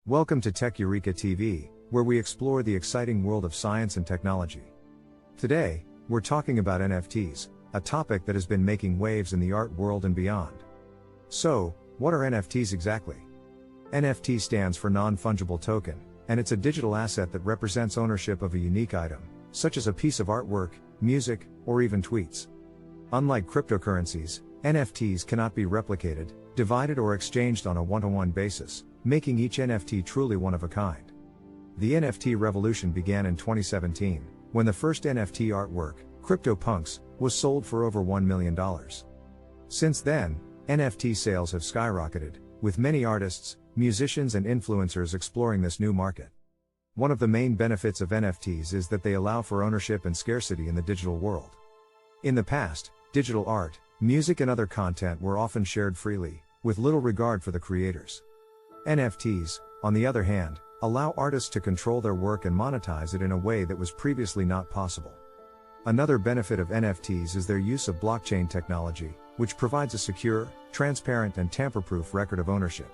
Welcome to Tech Eureka TV, where we explore the exciting world of science and technology. Today, we're talking about NFTs, a topic that has been making waves in the art world and beyond. So, what are NFTs exactly? NFT stands for non-fungible token, and it's a digital asset that represents ownership of a unique item, such as a piece of artwork, music, or even tweets. Unlike cryptocurrencies, NFTs cannot be replicated, divided or exchanged on a one-to-one basis, making each NFT truly one of a kind. The NFT revolution began in 2017, when the first NFT artwork, CryptoPunks, was sold for over $1 million. Since then, NFT sales have skyrocketed, with many artists, musicians and influencers exploring this new market. One of the main benefits of NFTs is that they allow for ownership and scarcity in the digital world. In the past, digital art, music and other content were often shared freely, with little regard for the creators. NFTs, on the other hand, allow artists to control their work and monetize it in a way that was previously not possible. Another benefit of NFTs is their use of blockchain technology, which provides a secure, transparent and tamper-proof record of ownership.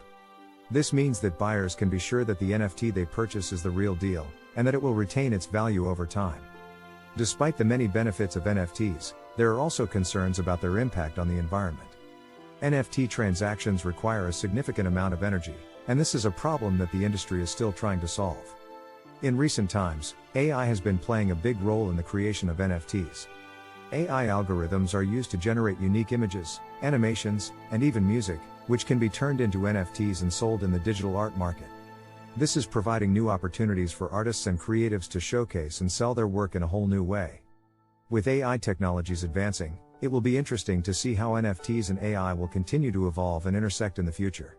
This means that buyers can be sure that the NFT they purchase is the real deal, and that it will retain its value over time. Despite the many benefits of NFTs, there are also concerns about their impact on the environment. NFT transactions require a significant amount of energy, and this is a problem that the industry is still trying to solve. In recent times, AI has been playing a big role in the creation of NFTs. AI algorithms are used to generate unique images, animations, and even music, which can be turned into NFTs and sold in the digital art market. This is providing new opportunities for artists and creatives to showcase and sell their work in a whole new way. With AI technologies advancing, it will be interesting to see how NFTs and AI will continue to evolve and intersect in the future.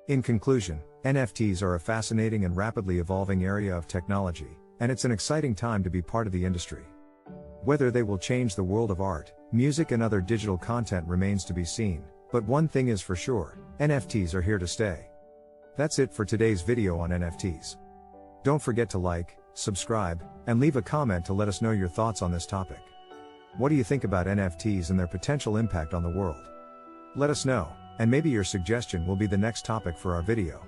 In conclusion, NFTs are a fascinating and rapidly evolving area of technology, and it's an exciting time to be part of the industry. Whether they will change the world of art, music and other digital content remains to be seen, but one thing is for sure, NFTs are here to stay. That's it for today's video on NFTs. Don't forget to like, subscribe, and leave a comment to let us know your thoughts on this topic. What do you think about NFTs and their potential impact on the world? Let us know, and maybe your suggestion will be the next topic for our video.